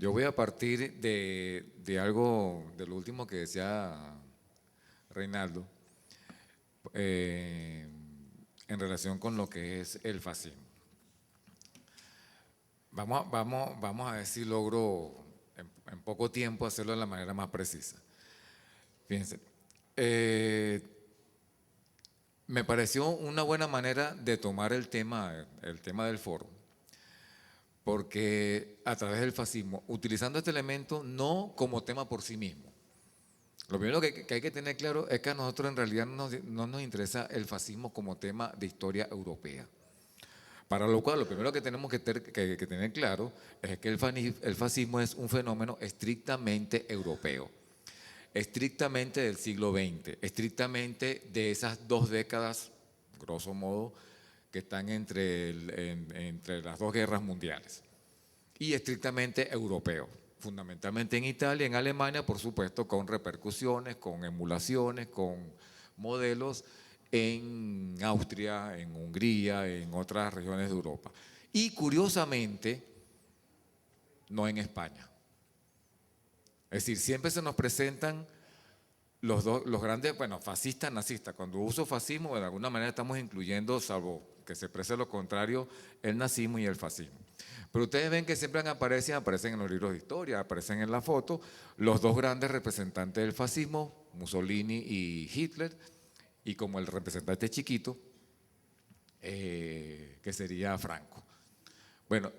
Yo voy a partir de algo, de lo último que decía Reinaldo, eh, en relación con lo que es el fascismo. Vamos a ver si logro en poco tiempo hacerlo de la manera más precisa. Fíjense, eh, me pareció una buena manera de tomar el tema del foro, porque a través del fascismo, utilizando este elemento no como tema por sí mismo. Lo primero que hay que tener claro es que a nosotros en realidad no nos interesa el fascismo como tema de historia europea. Para lo cual, lo primero que tenemos que tener claro es que el fascismo es un fenómeno estrictamente europeo, estrictamente del siglo XX, estrictamente de esas 2 décadas, grosso modo, que están entre las 2 guerras mundiales, y estrictamente europeo, fundamentalmente en Italia, en Alemania, por supuesto, con repercusiones, con emulaciones, con modelos en Austria, en Hungría, en otras regiones de Europa. Y curiosamente, no en España. Es decir, siempre se nos presentan los grandes, bueno, fascistas, nazistas. Cuando uso fascismo, de alguna manera estamos incluyendo, salvo que se exprese lo contrario, el nazismo y el fascismo. Pero ustedes ven que siempre aparecen en los libros de historia, aparecen en la foto, los 2 grandes representantes del fascismo, Mussolini y Hitler, y como el representante chiquito, que sería Franco. Bueno,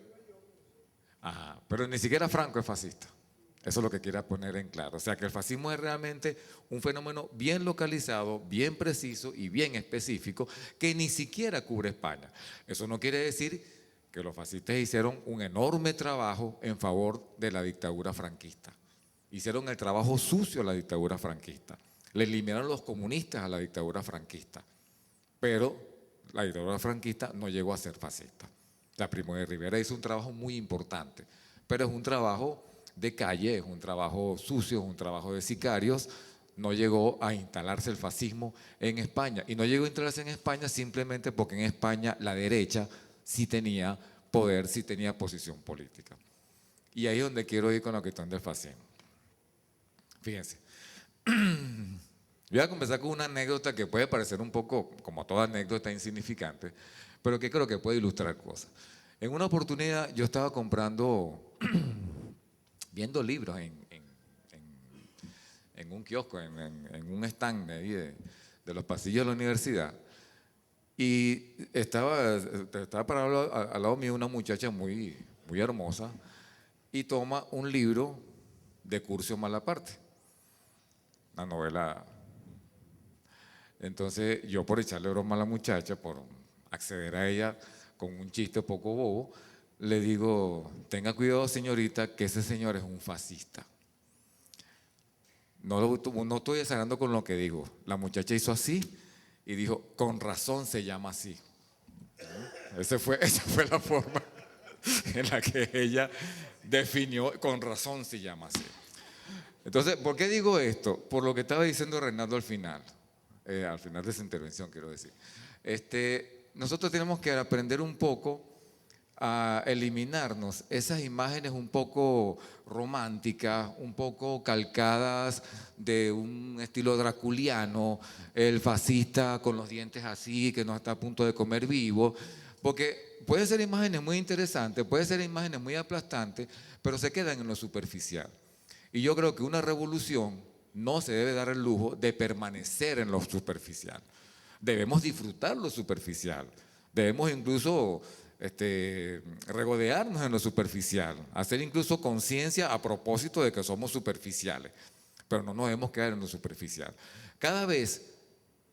pero ni siquiera Franco es fascista. Eso es lo que quiera poner en claro. O sea que el fascismo es realmente un fenómeno bien localizado, bien preciso y bien específico que ni siquiera cubre España. Eso no quiere decir que los fascistas hicieron un enorme trabajo en favor de la dictadura franquista. Hicieron el trabajo sucio a la dictadura franquista. Le eliminaron los comunistas a la dictadura franquista. Pero la dictadura franquista no llegó a ser fascista. La Primo de Rivera hizo un trabajo muy importante, pero es un trabajo de calle, es un trabajo sucio, es un trabajo de sicarios. No llegó a instalarse el fascismo en España. Y no llegó a instalarse en España simplemente porque en España la derecha sí tenía poder, sí tenía posición política. Y ahí es donde quiero ir con la cuestión del fascismo. Fíjense. Voy a comenzar con una anécdota que puede parecer un poco, como toda anécdota, insignificante, pero que creo que puede ilustrar cosas. En una oportunidad yo estaba viendo libros en un kiosco, en un stand ahí de los pasillos de la universidad, y estaba parado al lado mío una muchacha muy hermosa y toma un libro de Curcio Malaparte, una novela. Entonces yo, por echarle broma a la muchacha, por acceder a ella con un chiste poco bobo, le digo: tenga cuidado, señorita, que ese señor es un fascista. No estoy exagerando con lo que digo. La muchacha hizo así y dijo: con razón se llama así. Esa fue la forma en la que ella definió: con razón se llama así. Entonces, ¿por qué digo esto? Por lo que estaba diciendo Reinaldo al final de esa intervención, quiero decir. Nosotros tenemos que aprender un poco a eliminarnos esas imágenes un poco románticas, un poco calcadas de un estilo draculiano, el fascista con los dientes así, que no está a punto de comer vivo, porque pueden ser imágenes muy interesantes, pueden ser imágenes muy aplastantes, pero se quedan en lo superficial. Y yo creo que una revolución no se debe dar el lujo de permanecer en lo superficial. Debemos disfrutar lo superficial. Debemos incluso regodearnos en lo superficial, hacer incluso conciencia a propósito de que somos superficiales, pero no nos debemos quedar en lo superficial. Cada vez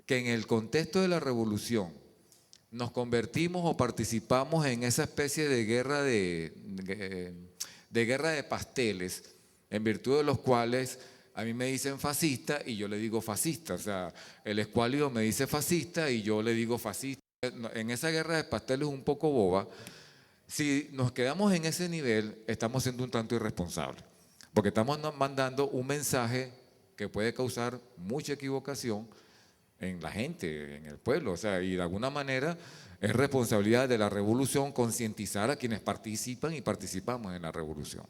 que en el contexto de la revolución nos convertimos o participamos en esa especie de guerra de pasteles, en virtud de los cuales a mí me dicen fascista y yo le digo fascista, o sea, el escuálido me dice fascista y yo le digo fascista. En esa guerra de pasteles un poco boba, si nos quedamos en ese nivel, estamos siendo un tanto irresponsables, porque estamos mandando un mensaje que puede causar mucha equivocación en la gente, en el pueblo, o sea, y de alguna manera es responsabilidad de la revolución concientizar a quienes participan y participamos en la revolución.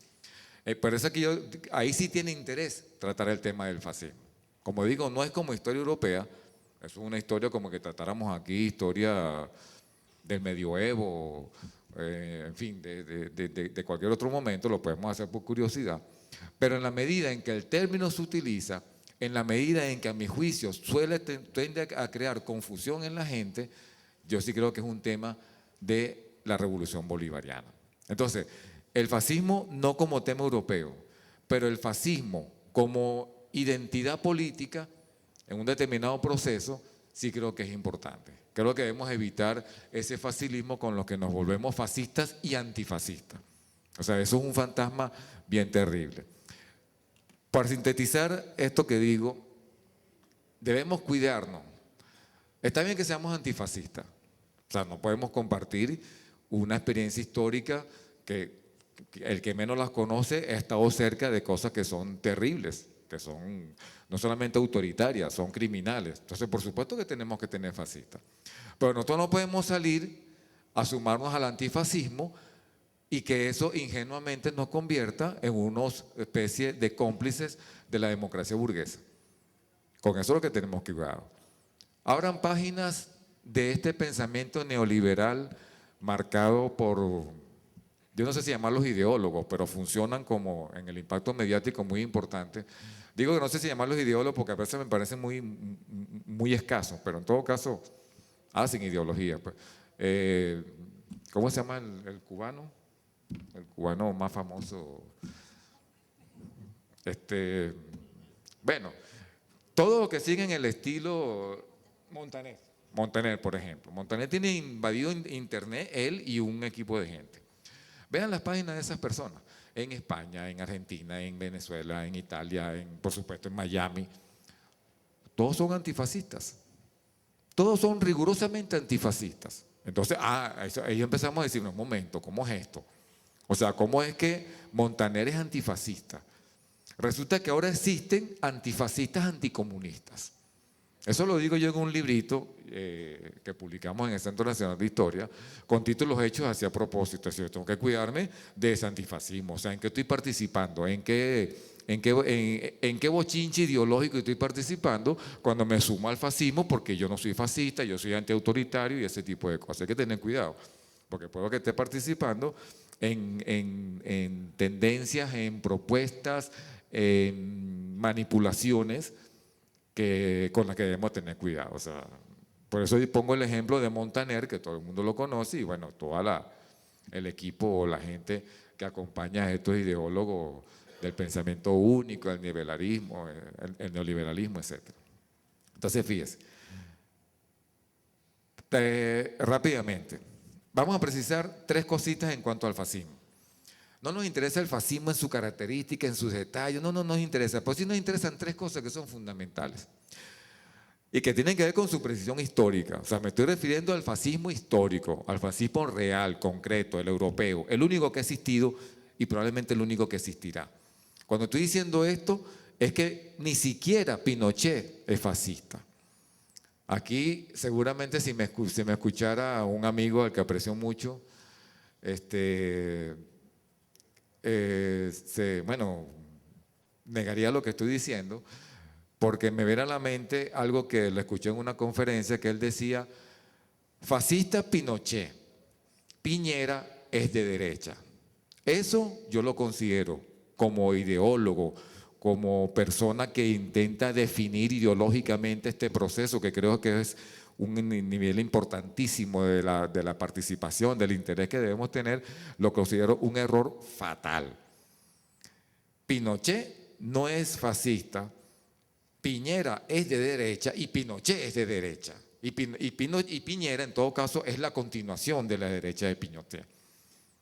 Por eso es que ahí sí tiene interés tratar el tema del fascismo. Como digo, no es como historia europea, es una historia como que tratáramos aquí, historia del medioevo, en fin, de cualquier otro momento, lo podemos hacer por curiosidad, pero en la medida en que el término se utiliza, en la medida en que a mi juicio tiende a crear confusión en la gente, yo sí creo que es un tema de la revolución bolivariana. Entonces, el fascismo no como tema europeo, pero el fascismo como identidad política en un determinado proceso, sí creo que es importante. Creo que debemos evitar ese facilismo con los que nos volvemos fascistas y antifascistas. O sea, eso es un fantasma bien terrible. Para sintetizar esto que digo, debemos cuidarnos. Está bien que seamos antifascistas. O sea, no podemos compartir una experiencia histórica que el que menos las conoce ha estado cerca de cosas que son terribles, que son no solamente autoritarias, son criminales. Entonces, por supuesto que tenemos que tener fascistas. Pero nosotros no podemos salir a sumarnos al antifascismo y que eso ingenuamente nos convierta en una especie de cómplices de la democracia burguesa. Con eso es lo que tenemos que cuidar. Abran páginas de este pensamiento neoliberal marcado por, yo no sé si llamarlos ideólogos, pero funcionan como en el impacto mediático muy importante. Digo que no sé si llamarlos ideólogos porque a veces me parecen muy escasos, pero en todo caso hacen ideología. Pues. ¿Cómo se llama el cubano? El cubano más famoso. Bueno, todo lo que sigue en el estilo Montaner. Montaner, por ejemplo. Montaner tiene invadido internet, él y un equipo de gente. Vean las páginas de esas personas, en España, en Argentina, en Venezuela, en Italia, por supuesto en Miami. Todos son antifascistas. Todos son rigurosamente antifascistas. Entonces, ahí empezamos a decir, un momento, ¿cómo es esto? O sea, ¿cómo es que Montaner es antifascista? Resulta que ahora existen antifascistas anticomunistas. Eso lo digo yo en un librito que publicamos en el Centro Nacional de Historia, con títulos hechos hacia propósito. Es decir, tengo que cuidarme de ese antifascismo. O sea, ¿en qué estoy participando? ¿En qué bochinche ideológico estoy participando cuando me sumo al fascismo? Porque yo no soy fascista, yo soy antiautoritario y ese tipo de cosas. Hay que tener cuidado, porque puedo que esté participando en tendencias, en propuestas, en manipulaciones con las que debemos tener cuidado. O sea, por eso pongo el ejemplo de Montaner, que todo el mundo lo conoce, y bueno, todo el equipo o la gente que acompaña a estos ideólogos del pensamiento único, el neoliberalismo, el neoliberalismo, etc. Entonces, fíjese, rápidamente, vamos a precisar tres cositas en cuanto al fascismo. No nos interesa el fascismo en su característica, en sus detalles, no nos interesa, pero sí nos interesan tres cosas que son fundamentales y que tienen que ver con su precisión histórica. O sea, me estoy refiriendo al fascismo histórico, al fascismo real, concreto, el europeo, el único que ha existido y probablemente el único que existirá. Cuando estoy diciendo esto, es que ni siquiera Pinochet es fascista. Aquí, seguramente, si me escuchara un amigo al que aprecio mucho, negaría lo que estoy diciendo, porque me viene a la mente algo que le escuché en una conferencia, que él decía, fascista Pinochet, Piñera es de derecha. Eso yo lo considero como ideólogo, como persona que intenta definir ideológicamente este proceso, que creo que es un nivel importantísimo de la participación, del interés que debemos tener, lo considero un error fatal. Pinochet no es fascista, Piñera es de derecha y Pinochet es de derecha. Y Piñera, en todo caso, es la continuación de la derecha de Pinochet.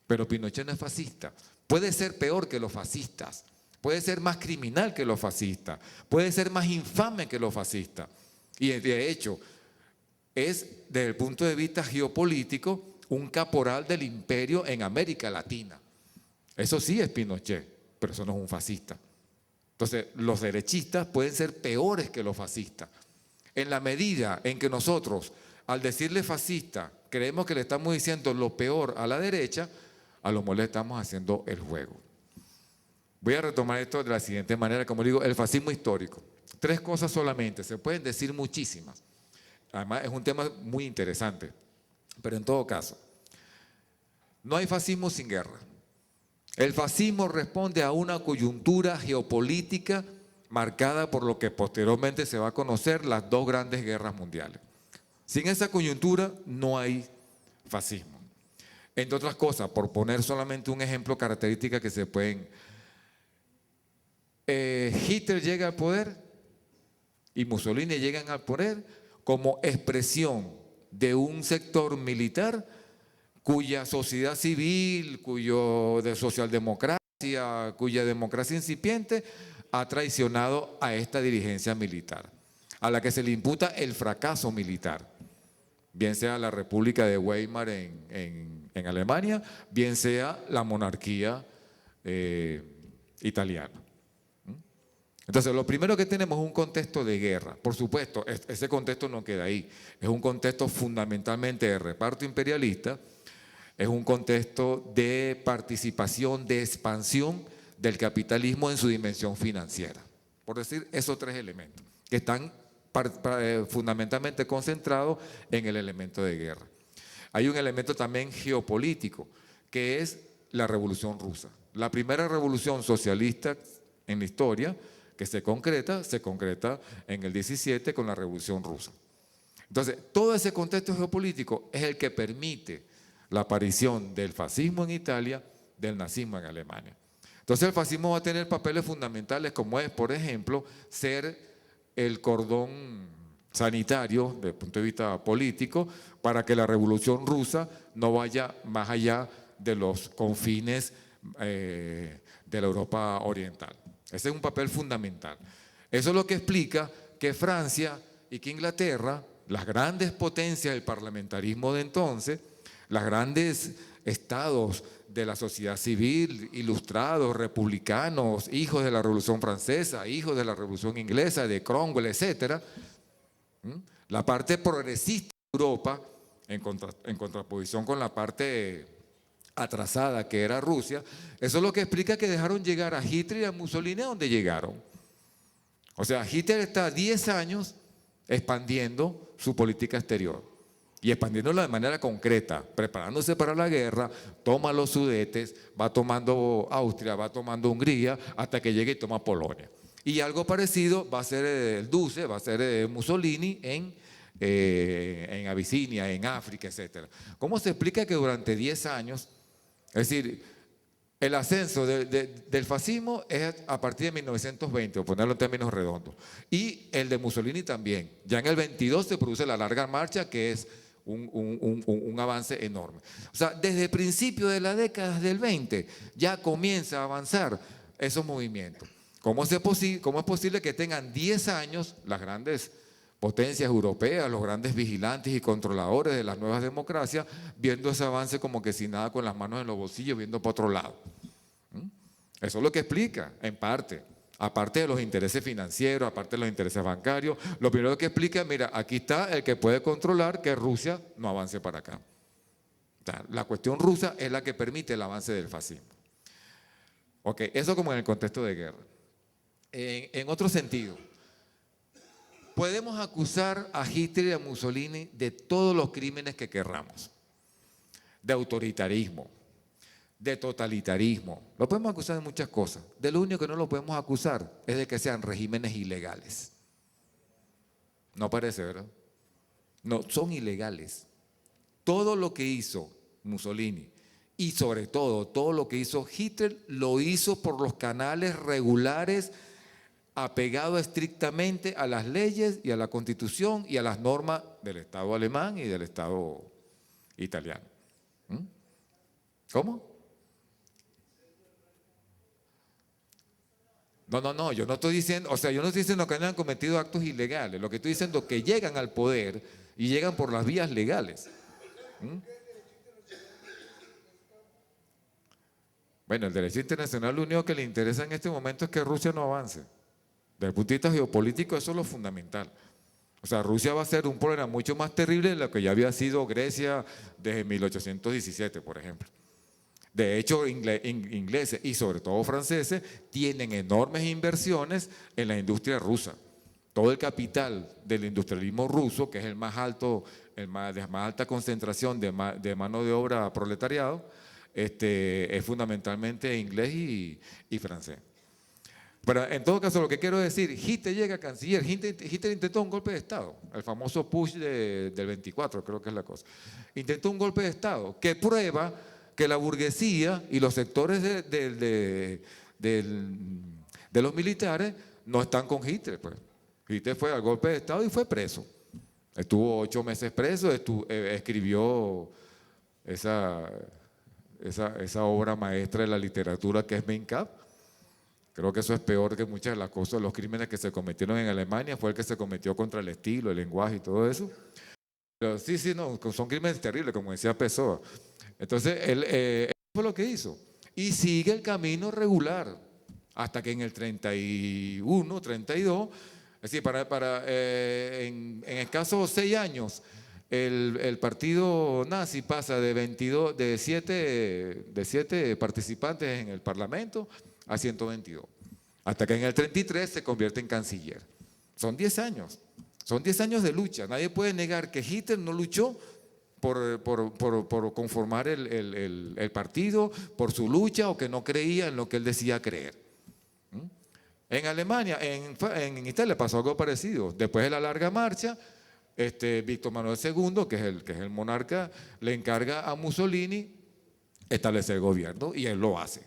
Pero Pinochet no es fascista. Puede ser peor que los fascistas, puede ser más criminal que los fascistas, puede ser más infame que los fascistas. Y de hecho, es, desde el punto de vista geopolítico, un caporal del imperio en América Latina. Eso sí es Pinochet, pero eso no es un fascista. Entonces, los derechistas pueden ser peores que los fascistas. En la medida en que nosotros, al decirle fascista, creemos que le estamos diciendo lo peor a la derecha, a lo mejor le estamos haciendo el juego. Voy a retomar esto de la siguiente manera, como digo, el fascismo histórico. Tres cosas solamente, se pueden decir muchísimas. Además, es un tema muy interesante. Pero en todo caso, no hay fascismo sin guerra. El fascismo responde a una coyuntura geopolítica marcada por lo que posteriormente se va a conocer las dos grandes guerras mundiales. Sin esa coyuntura no hay fascismo. Entre otras cosas, por poner solamente un ejemplo, características que se pueden... Hitler llega al poder y Mussolini llegan al poder como expresión de un sector militar cuya sociedad civil, de socialdemocracia, cuya democracia incipiente ha traicionado a esta dirigencia militar, a la que se le imputa el fracaso militar, bien sea la República de Weimar en Alemania, bien sea la monarquía italiana. Entonces, lo primero que tenemos es un contexto de guerra. Por supuesto, ese contexto no queda ahí. Es un contexto fundamentalmente de reparto imperialista, es un contexto de participación, de expansión del capitalismo en su dimensión financiera. Por decir esos tres elementos, que están fundamentalmente concentrados en el elemento de guerra. Hay un elemento también geopolítico, que es la Revolución Rusa. La primera revolución socialista en la historia que se concreta en el 17 con la Revolución Rusa. Entonces, todo ese contexto geopolítico es el que permite la aparición del fascismo en Italia, del nazismo en Alemania. Entonces, el fascismo va a tener papeles fundamentales como es, por ejemplo, ser el cordón sanitario desde el punto de vista político para que la Revolución Rusa no vaya más allá de los confines de la Europa oriental. Ese es un papel fundamental. Eso es lo que explica que Francia y que Inglaterra, las grandes potencias del parlamentarismo de entonces, los grandes estados de la sociedad civil, ilustrados, republicanos, hijos de la Revolución Francesa, hijos de la Revolución Inglesa, de Cromwell, etc., la parte progresista de Europa, en contraposición con la parte atrasada que era Rusia, eso es lo que explica que dejaron llegar a Hitler y a Mussolini a donde llegaron. O sea, Hitler está 10 años expandiendo su política exterior y expandiéndola de manera concreta, preparándose para la guerra, toma los Sudetes, va tomando Austria, va tomando Hungría, hasta que llegue y toma Polonia. Y algo parecido va a ser el Duce, va a ser Mussolini en Abisinia, en África, etc. ¿Cómo se explica que durante 10 años, es decir, el ascenso del fascismo es a partir de 1920, por ponerlo en términos redondos, y el de Mussolini también? Ya en el 22 se produce la larga marcha, que es un avance enorme. O sea, desde el principio de la década del 20 ya comienza a avanzar esos movimientos. ¿Cómo es posible que tengan 10 años las grandes potencias europeas, los grandes vigilantes y controladores de las nuevas democracias, viendo ese avance como que sin nada, con las manos en los bolsillos, viendo para otro lado? Eso es lo que explica, en parte, aparte de los intereses financieros, aparte de los intereses bancarios, lo primero que explica, mira, aquí está el que puede controlar que Rusia no avance para acá. O sea, la cuestión rusa es la que permite el avance del fascismo. Ok, eso como en el contexto de guerra. En otro sentido, podemos acusar a Hitler y a Mussolini de todos los crímenes que querramos, de autoritarismo, de totalitarismo. Lo podemos acusar de muchas cosas. De lo único que no lo podemos acusar es de que sean regímenes ilegales. No parece, ¿verdad? No, son ilegales. Todo lo que hizo Mussolini y sobre todo lo que hizo Hitler, lo hizo por los canales regulares, apegado estrictamente a las leyes y a la Constitución y a las normas del Estado alemán y del Estado italiano. ¿Cómo? No, yo no estoy diciendo, yo no estoy diciendo que no han cometido actos ilegales, lo que estoy diciendo es que llegan al poder y llegan por las vías legales. Bueno, el derecho internacional lo único que le interesa en este momento es que Rusia no avance. Desde el punto de vista geopolítico, eso es lo fundamental. O sea, Rusia va a ser un problema mucho más terrible de lo que ya había sido Grecia desde 1817, por ejemplo. De hecho, ingleses y sobre todo franceses tienen enormes inversiones en la industria rusa. Todo el capital del industrialismo ruso, que es el más alto, de más alta concentración de mano de obra proletariado, es fundamentalmente inglés y francés. Pero en todo caso, lo que quiero decir, Hitler llega a canciller, Hitler intentó un golpe de Estado, el famoso push del 24, creo que es la cosa. Intentó un golpe de Estado que prueba que la burguesía y los sectores de los militares no están con Hitler, pues. Hitler fue al golpe de Estado y fue preso. Estuvo 8 meses preso, escribió esa obra maestra de la literatura que es Mein Kampf. Creo que eso es peor que muchas de las cosas, los crímenes que se cometieron en Alemania, fue el que se cometió contra el estilo, el lenguaje y todo eso. Pero sí, no, son crímenes terribles, como decía Pessoa. Entonces, él fue lo que hizo. Y sigue el camino regular, hasta que en el 31, 32, es decir, en escasos 6 años, el partido nazi pasa de 7 participantes en el Parlamento a 122, hasta que en el 33 se convierte en canciller. Son 10 años, son 10 años de lucha. Nadie puede negar que Hitler no luchó por conformar el partido, por su lucha, o que no creía en lo que él decía creer. En Alemania, en Italia pasó algo parecido. Después de la larga marcha, Víctor Manuel II, que es el monarca, le encarga a Mussolini establecer el gobierno y él lo hace.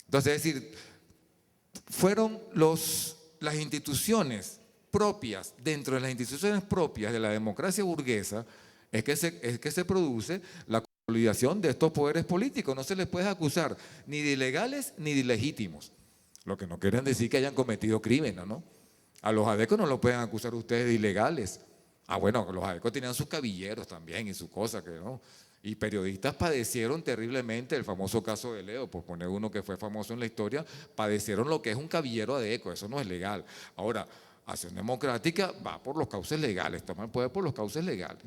Entonces, es decir, fueron las instituciones propias, dentro de las instituciones propias de la democracia burguesa, es que se produce la consolidación de estos poderes políticos. No se les puede acusar ni de ilegales ni de ilegítimos. Lo que no quieren decir que hayan cometido crímenes, ¿no? A los adecos no lo pueden acusar ustedes de ilegales. Bueno, los adecos tenían sus cabilleros también y sus cosas, que no. Y periodistas padecieron terriblemente el famoso caso de Leo, por poner uno que fue famoso en la historia, padecieron lo que es un cabillero adeco, eso no es legal. Ahora, Acción Democrática va por los cauces legales, toma el poder por los cauces legales.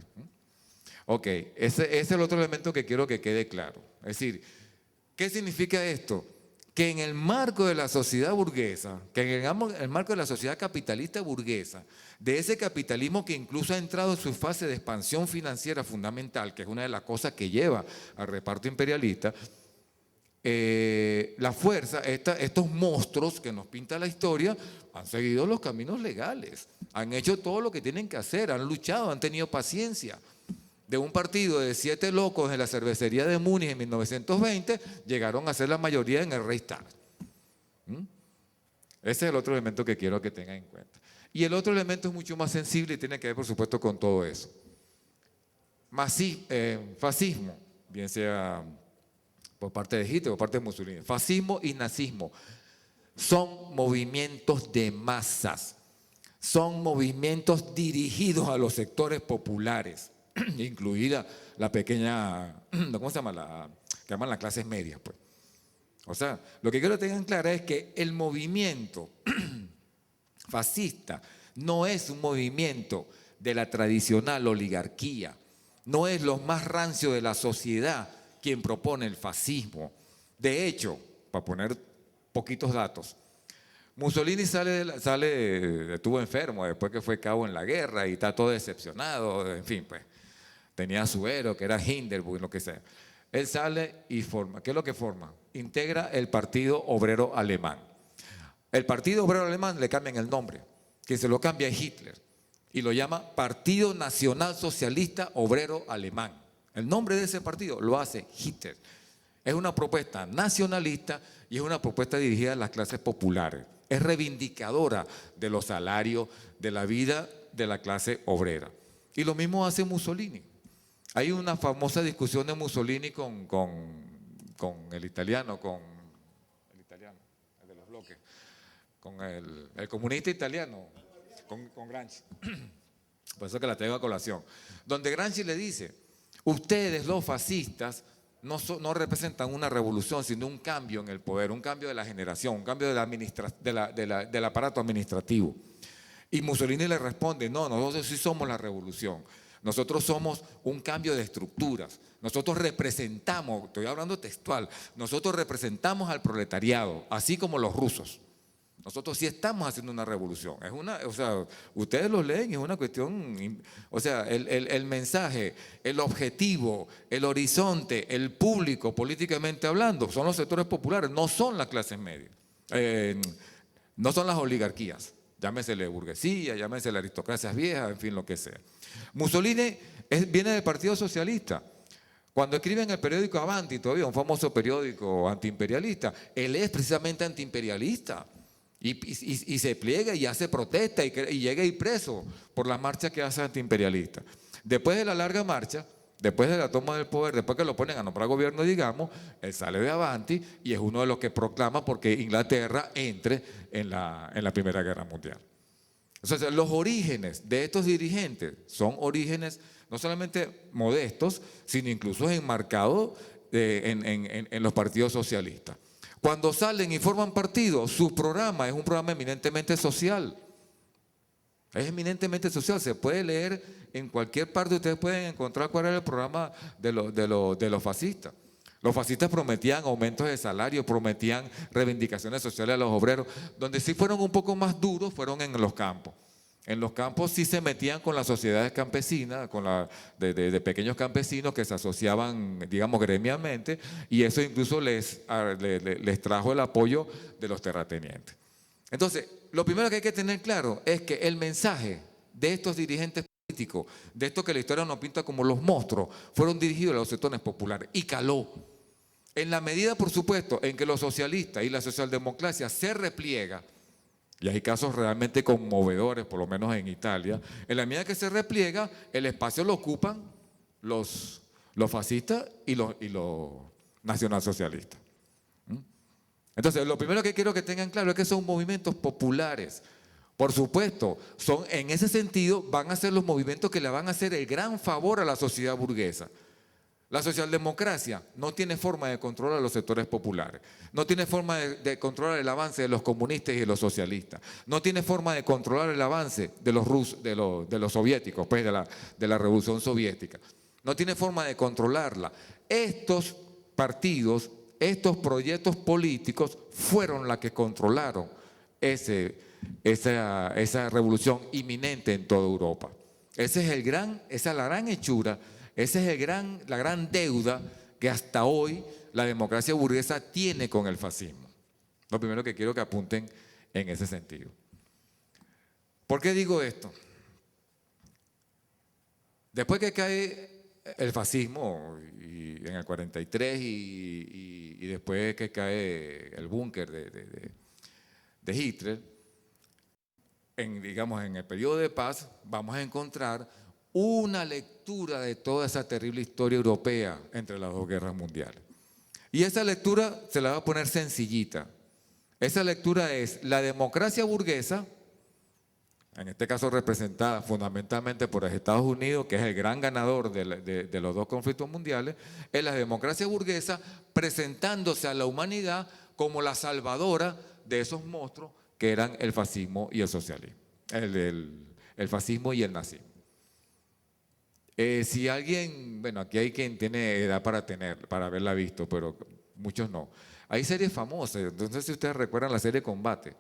Ok, ese es el otro elemento que quiero que quede claro. Es decir, ¿qué significa esto? Que en el marco de la sociedad burguesa, que en el marco de la sociedad capitalista burguesa, de ese capitalismo que incluso ha entrado en su fase de expansión financiera fundamental, que es una de las cosas que lleva al reparto imperialista, la fuerza, estos monstruos que nos pinta la historia, han seguido los caminos legales, han hecho todo lo que tienen que hacer, han luchado, han tenido paciencia. De un partido de 7 locos en la cervecería de Múnich en 1920, llegaron a ser la mayoría en el Reichstag. Ese es el otro elemento que quiero que tengan en cuenta. Y el otro elemento es mucho más sensible y tiene que ver, por supuesto, con todo eso. Fascismo, bien sea por parte de Hitler o por parte de Mussolini. Fascismo y nazismo son movimientos de masas, son movimientos dirigidos a los sectores populares, incluida la pequeña, ¿cómo se llama? Que llaman las clases medias, pues. O sea, lo que quiero que tengan claro es que el movimiento fascista no es un movimiento de la tradicional oligarquía, no es lo más rancio de la sociedad quien propone el fascismo. De hecho, para poner poquitos datos, Mussolini estuvo enfermo después que fue cabo en la guerra y está todo decepcionado, en fin, pues. Tenía su héroe, que era Hindenburg, lo que sea. Él sale y forma. ¿Qué es lo que forma? Integra el Partido Obrero Alemán. El Partido Obrero Alemán le cambian el nombre, que se lo cambia a Hitler, y lo llama Partido Nacional Socialista Obrero Alemán. El nombre de ese partido lo hace Hitler. Es una propuesta nacionalista y es una propuesta dirigida a las clases populares. Es reivindicadora de los salarios, de la vida de la clase obrera. Y lo mismo hace Mussolini. Hay una famosa discusión de Mussolini con el italiano, el de los bloques, con el comunista italiano, con Gramsci. Por eso que la traigo a colación. Donde Gramsci le dice, ustedes los fascistas no representan una revolución, sino un cambio en el poder, un cambio de la generación, un cambio del aparato administrativo. Y Mussolini le responde, no, nosotros sí somos la revolución. Nosotros somos un cambio de estructuras. Nosotros representamos, estoy hablando textual, nosotros representamos al proletariado, así como los rusos. Nosotros sí estamos haciendo una revolución. Es una, o sea, ustedes lo leen, es una cuestión, o sea, el mensaje, el objetivo, el horizonte, el público, políticamente hablando, son los sectores populares, no son las clases medias, no son las oligarquías, llámesele burguesía, llámesele aristocracias viejas, en fin, lo que sea. Mussolini viene del Partido Socialista. Cuando escribe en el periódico Avanti, todavía un famoso periódico antiimperialista, él es precisamente antiimperialista. Y se pliega y hace protesta y llega a ir preso por la marcha que hace antiimperialista. Después de la larga marcha, después de la toma del poder, después que lo ponen a nombrar gobierno, digamos, él sale de Avanti y es uno de los que proclama porque Inglaterra entre en la Primera Guerra Mundial. Entonces, los orígenes de estos dirigentes son orígenes no solamente modestos, sino incluso enmarcados en los partidos socialistas. Cuando salen y forman partido, su programa es un programa eminentemente social. Es eminentemente social, se puede leer en cualquier parte, ustedes pueden encontrar cuál era el programa de los fascistas. Los fascistas prometían aumentos de salario, prometían reivindicaciones sociales a los obreros. Donde sí fueron un poco más duros fueron en los campos. En los campos sí se metían con las sociedades campesinas, de pequeños campesinos que se asociaban, digamos, gremialmente, y eso incluso les trajo el apoyo de los terratenientes. Entonces, lo primero que hay que tener claro es que el mensaje de estos dirigentes políticos, de estos que la historia nos pinta como los monstruos, fueron dirigidos a los sectores populares y caló. En la medida, por supuesto, en que los socialistas y la socialdemocracia se repliega, y hay casos realmente conmovedores, por lo menos en Italia, en la medida que se repliega, el espacio lo ocupan los fascistas y los nacionalsocialistas. Entonces, lo primero que quiero que tengan claro es que son movimientos populares. Por supuesto, en ese sentido van a ser los movimientos que le van a hacer el gran favor a la sociedad burguesa. La socialdemocracia no tiene forma de controlar a los sectores populares, no tiene forma de controlar el avance de los comunistas y de los socialistas, no tiene forma de controlar el avance de los rusos, de los soviéticos, pues de la revolución soviética, no tiene forma de controlarla. Estos partidos, estos proyectos políticos fueron los que controlaron esa revolución inminente en toda Europa. Esa es la gran hechura. Esa es la gran deuda que hasta hoy la democracia burguesa tiene con el fascismo. Lo primero que quiero que apunten en ese sentido. ¿Por qué digo esto? Después que cae el fascismo en el 43 y después que cae el búnker de Hitler, digamos en el periodo de paz, vamos a encontrar una lectura de toda esa terrible historia europea entre las dos guerras mundiales. Y esa lectura se la va a poner sencillita. Esa lectura es la democracia burguesa, en este caso representada fundamentalmente por los Estados Unidos, que es el gran ganador de los dos conflictos mundiales, es la democracia burguesa presentándose a la humanidad como la salvadora de esos monstruos que eran el fascismo y el socialismo, el fascismo y el nazismo. Si alguien, bueno, aquí hay quien tiene edad para haberla visto, pero muchos no. Hay series famosas, entonces si ustedes recuerdan la serie Combate.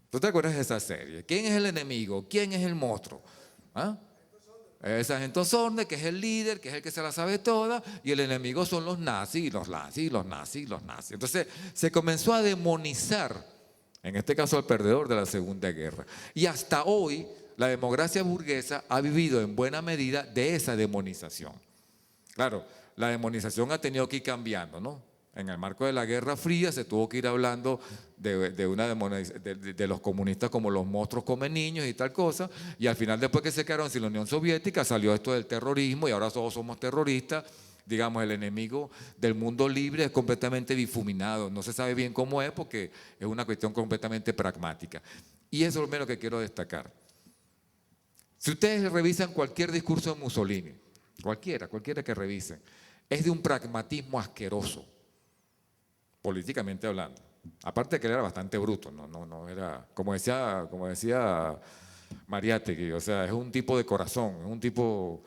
¿Tú te acuerdas de esa serie? ¿Quién es el enemigo? ¿Quién es el monstruo? ¿Ah? Es Sargento Sorne, que es el líder, que es el que se la sabe toda, y el enemigo son los nazis, los nazis, los nazis, los nazis. Entonces se comenzó a demonizar, en este caso al perdedor de la Segunda Guerra. Y hasta hoy la democracia burguesa ha vivido en buena medida de esa demonización. Claro, la demonización ha tenido que ir cambiando, ¿no? En el marco de la Guerra Fría se tuvo que ir hablando de los comunistas como los monstruos come niños y tal cosa, y al final, después que se quedaron sin la Unión Soviética, salió esto del terrorismo y ahora todos somos terroristas. Digamos, el enemigo del mundo libre es completamente difuminado, no se sabe bien cómo es porque es una cuestión completamente pragmática. Y eso es lo menos que quiero destacar. Si ustedes revisan cualquier discurso de Mussolini, cualquiera que revisen, es de un pragmatismo asqueroso, políticamente hablando. Aparte de que él era bastante bruto, no era, como decía Mariátegui, o sea, es un tipo de corazón, es un tipo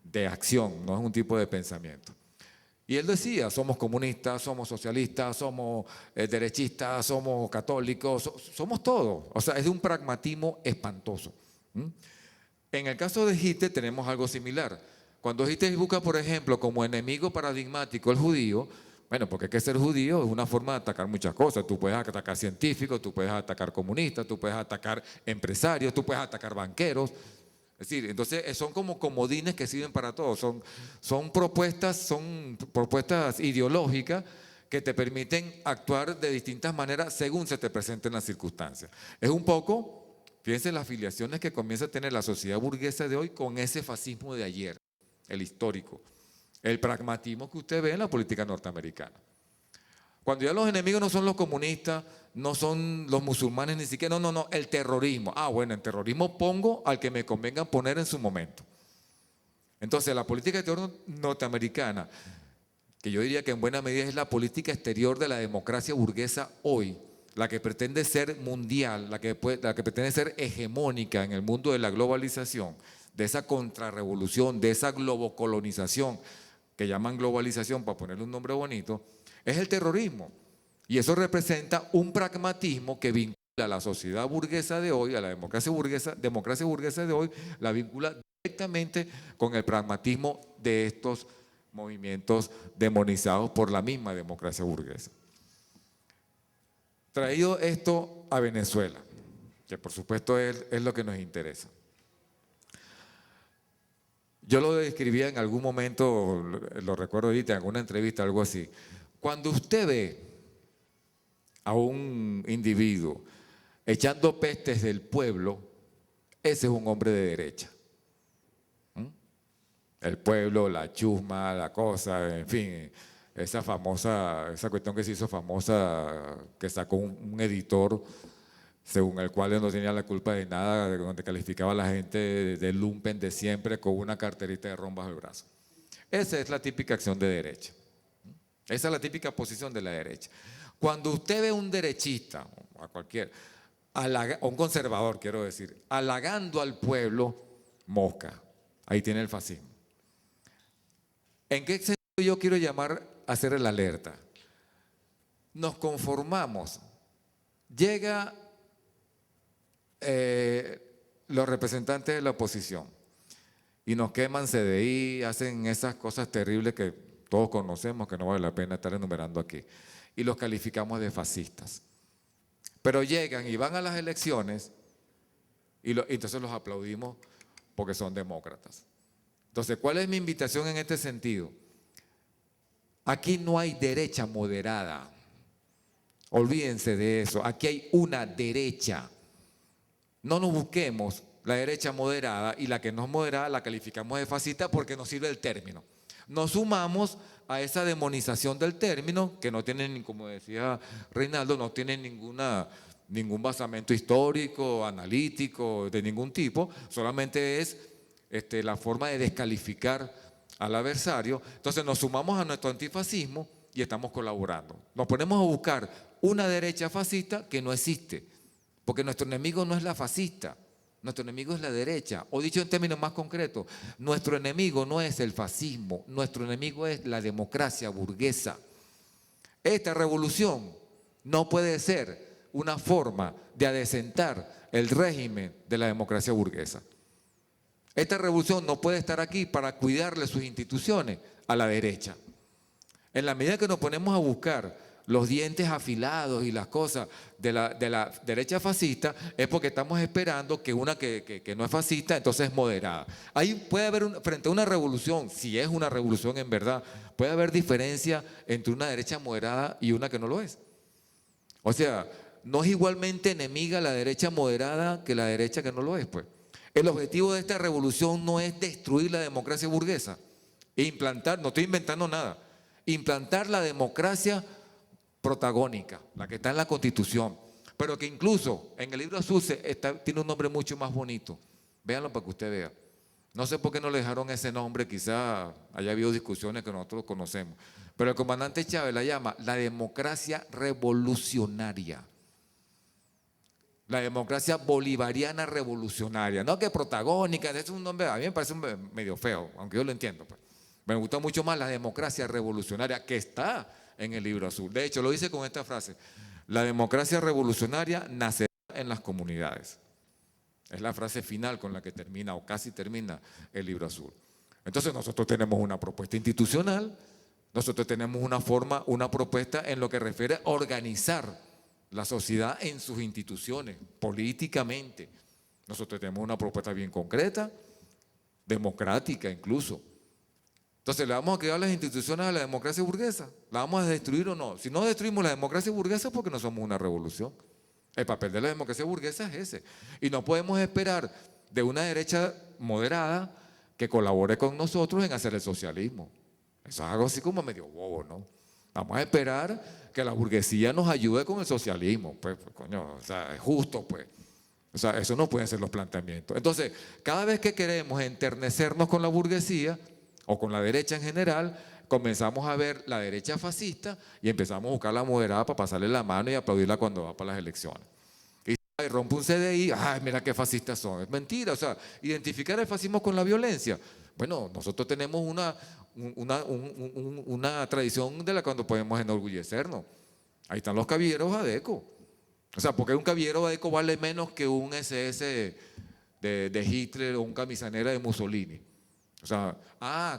de acción, no es un tipo de pensamiento. Y él decía, somos comunistas, somos socialistas, somos derechistas, somos católicos, somos todos. O sea, es de un pragmatismo espantoso. ¿Mm? En el caso de Hitler tenemos algo similar. Cuando Hitler busca, por ejemplo, como enemigo paradigmático el judío, bueno, porque es que ser judío es una forma de atacar muchas cosas. Tú puedes atacar científicos, tú puedes atacar comunistas, tú puedes atacar empresarios, tú puedes atacar banqueros. Es decir, entonces son como comodines que sirven para todo. Son propuestas ideológicas que te permiten actuar de distintas maneras según se te presenten las circunstancias. Es un poco, fíjense las afiliaciones que comienza a tener la sociedad burguesa de hoy con ese fascismo de ayer, el histórico, el pragmatismo que usted ve en la política norteamericana. Cuando ya los enemigos no son los comunistas, no son los musulmanes ni siquiera, no, el terrorismo. Ah, bueno, en terrorismo pongo al que me convenga poner en su momento. Entonces, la política exterior norteamericana, que yo diría que en buena medida es la política exterior de la democracia burguesa hoy, la que pretende ser mundial, la que pretende ser hegemónica en el mundo de la globalización, de esa contrarrevolución, de esa globocolonización, que llaman globalización para ponerle un nombre bonito, es el terrorismo. Y eso representa un pragmatismo que vincula a la sociedad burguesa de hoy, a la democracia burguesa de hoy, la vincula directamente con el pragmatismo de estos movimientos demonizados por la misma democracia burguesa. Traído esto a Venezuela, que por supuesto es lo que nos interesa. Yo lo describía en algún momento, lo recuerdo ahorita, en alguna entrevista, algo así. Cuando usted ve a un individuo echando pestes del pueblo, ese es un hombre de derecha. El pueblo, la chusma, la cosa, en fin, esa cuestión que se hizo famosa, que sacó un editor, según el cual él no tenía la culpa de nada, donde calificaba a la gente de lumpen de siempre con una carterita de ron bajo el brazo. Esa es la típica acción de derecha. Esa es la típica posición de la derecha. Cuando usted ve a un derechista, a cualquier, o un conservador, quiero decir, halagando al pueblo, mosca. Ahí tiene el fascismo. ¿En qué sentido yo quiero llamar a hacer el alerta? Nos conformamos. Llega los representantes de la oposición y nos queman CDI, hacen esas cosas terribles que todos conocemos, que no vale la pena estar enumerando aquí, y los calificamos de fascistas. Pero llegan y van a las elecciones y entonces los aplaudimos porque son demócratas. Entonces, ¿cuál es mi invitación en este sentido? Aquí no hay derecha moderada. Olvídense de eso. Aquí hay una derecha. No nos busquemos la derecha moderada y la que no es moderada la calificamos de fascista porque nos sirve el término. Nos sumamos a esa demonización del término que no tiene, como decía Reinaldo, no tiene ningún basamento histórico, analítico, de ningún tipo, solamente es la forma de descalificar al adversario. Entonces nos sumamos a nuestro antifascismo y estamos colaborando. Nos ponemos a buscar una derecha fascista que no existe, porque nuestro enemigo no es la fascista, nuestro enemigo es la derecha. O dicho en términos más concretos, nuestro enemigo no es el fascismo, nuestro enemigo es la democracia burguesa. Esta revolución no puede ser una forma de adecentar el régimen de la democracia burguesa. Esta revolución no puede estar aquí para cuidarle sus instituciones a la derecha. En la medida que nos ponemos a buscar los dientes afilados y las cosas de la derecha fascista, es porque estamos esperando que una que no es fascista, entonces es moderada. Ahí puede haber, frente a una revolución, si es una revolución en verdad, puede haber diferencia entre una derecha moderada y una que no lo es. O sea, no es igualmente enemiga la derecha moderada que la derecha que no lo es, pues. El objetivo de esta revolución no es destruir la democracia burguesa, implantar, no estoy inventando nada, implantar la democracia protagónica, la que está en la Constitución, pero que incluso en el libro azul tiene un nombre mucho más bonito. Véanlo para que usted vea. No sé por qué no le dejaron ese nombre, quizá haya habido discusiones que nosotros conocemos, pero el comandante Chávez la llama la democracia revolucionaria. La democracia bolivariana revolucionaria, no que protagónica, ese es un nombre, a mí me parece medio feo, aunque yo lo entiendo. Pues. Me gusta mucho más la democracia revolucionaria que está en el Libro Azul. De hecho, lo dice con esta frase: la democracia revolucionaria nacerá en las comunidades. Es la frase final con la que termina o casi termina el Libro Azul. Entonces nosotros tenemos una propuesta institucional, nosotros tenemos una forma, una propuesta en lo que refiere a organizar la sociedad en sus instituciones, políticamente. Nosotros tenemos una propuesta bien concreta, democrática incluso. Entonces, ¿le vamos a crear las instituciones a la democracia burguesa? ¿La vamos a destruir o no? Si no destruimos la democracia burguesa es porque no somos una revolución. El papel de la democracia burguesa es ese. Y no podemos esperar de una derecha moderada que colabore con nosotros en hacer el socialismo. Eso es algo así como medio bobo, ¿no? Vamos a esperar que la burguesía nos ayude con el socialismo. Pues coño, o sea, es justo, pues. O sea, eso no pueden ser los planteamientos. Entonces, cada vez que queremos enternecernos con la burguesía o con la derecha en general, comenzamos a ver la derecha fascista y empezamos a buscar la moderada para pasarle la mano y aplaudirla cuando va para las elecciones. Y rompe un CDI, ay, mira qué fascistas son. Es mentira, o sea, identificar el fascismo con la violencia. Bueno, nosotros tenemos una tradición de la cuando podemos enorgullecernos. Ahí están los caballeros Adeco. O sea, porque un caballero Adeco vale menos que un SS de Hitler o un camisanera de Mussolini. O sea,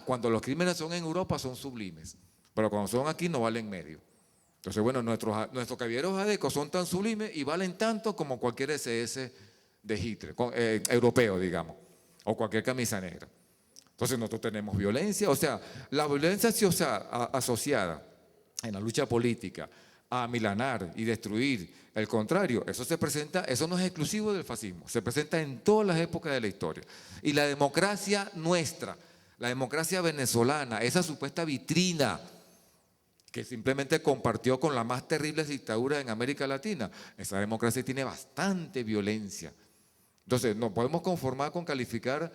cuando los crímenes son en Europa son sublimes, pero cuando son aquí no valen medio. Entonces, bueno, nuestros caballeros Adeco son tan sublimes y valen tanto como cualquier SS de Hitler, europeo, digamos, o cualquier camisa negra. Entonces nosotros tenemos violencia, o sea, la violencia asociada en la lucha política a milanar y destruir el contrario, eso se presenta, eso no es exclusivo del fascismo, se presenta en todas las épocas de la historia. Y la democracia nuestra, la democracia venezolana, esa supuesta vitrina que simplemente compartió con las más terribles dictaduras en América Latina, esa democracia tiene bastante violencia. Entonces, no podemos conformar con calificar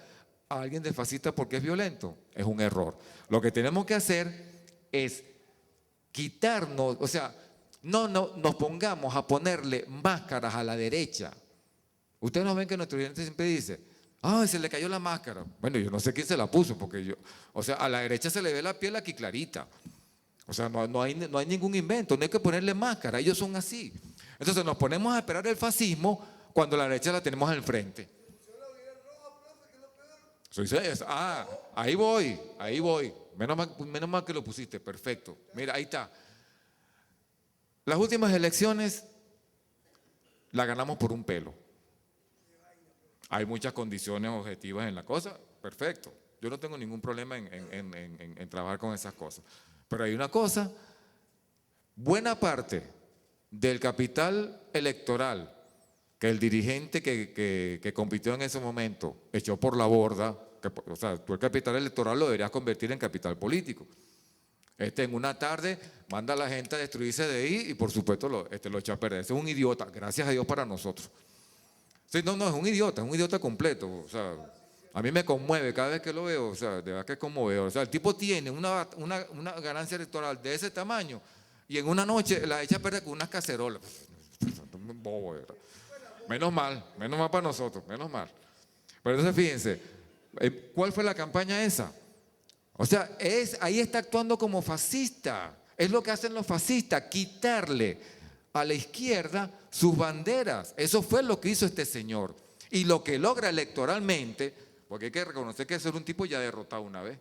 a alguien de fascista porque es violento, es un error. Lo que tenemos que hacer es quitarnos, o sea, no nos pongamos a ponerle máscaras a la derecha. Ustedes no ven que nuestro oyente siempre dice, se le cayó la máscara. Bueno, yo no sé quién se la puso, porque o sea, a la derecha se le ve la piel aquí clarita. O sea, no hay ningún invento, no hay que ponerle máscara, ellos son así. Entonces nos ponemos a esperar el fascismo cuando la derecha la tenemos al frente. Ahí voy. Menos mal que lo pusiste, perfecto. Mira, ahí está. Las últimas elecciones las ganamos por un pelo. Hay muchas condiciones objetivas en la cosa, perfecto. Yo no tengo ningún problema en trabajar con esas cosas. Pero hay una cosa, buena parte del capital electoral que el dirigente que compitió en ese momento echó por la borda, o sea, tú el capital electoral lo deberías convertir en capital político. En una tarde manda a la gente a destruirse de ahí y por supuesto lo echa a perder. Ese es un idiota, gracias a Dios para nosotros. Sí, no, es un idiota completo. O sea, a mí me conmueve cada vez que lo veo, o sea, de verdad que es conmovedor. O sea, el tipo tiene una ganancia electoral de ese tamaño y en una noche la echa a perder con unas cacerolas. Bobo, ¿verdad? Menos mal para nosotros, menos mal. Pero entonces fíjense, ¿cuál fue la campaña esa? O sea, ahí está actuando como fascista. Es lo que hacen los fascistas, quitarle a la izquierda sus banderas. Eso fue lo que hizo este señor. Y lo que logra electoralmente, porque hay que reconocer que ese era un tipo ya derrotado una vez.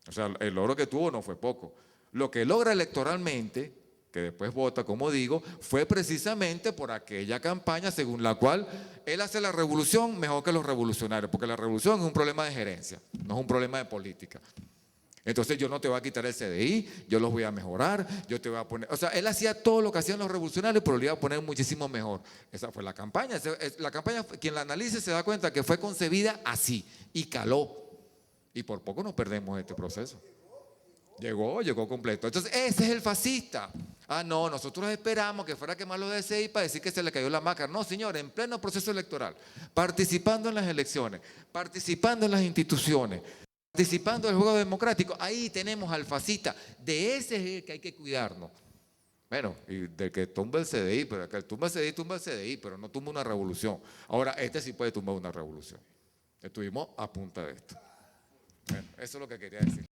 O sea, el logro que tuvo no fue poco. Lo que logra electoralmente, que después vota, como digo, fue precisamente por aquella campaña según la cual él hace la revolución mejor que los revolucionarios, porque la revolución es un problema de gerencia, no es un problema de política. Entonces yo no te voy a quitar el CDI, yo los voy a mejorar, yo te voy a poner… O sea, él hacía todo lo que hacían los revolucionarios, pero lo iba a poner muchísimo mejor. Esa fue la campaña. La campaña, quien la analice se da cuenta que fue concebida así y caló. Y por poco nos perdemos este proceso. Llegó completo. Entonces, ese es el fascista. No, nosotros esperamos que fuera a quemar los DCI para decir que se le cayó la máscara. No, señor, en pleno proceso electoral, participando en las elecciones, participando en las instituciones, participando del juego democrático, ahí tenemos al fascista. De ese es el que hay que cuidarnos. Bueno, y del que tumba el CDI, pero que tumba el CDI, pero no tumba una revolución. Ahora, este sí puede tumbar una revolución. Estuvimos a punta de esto. Bueno, eso es lo que quería decir.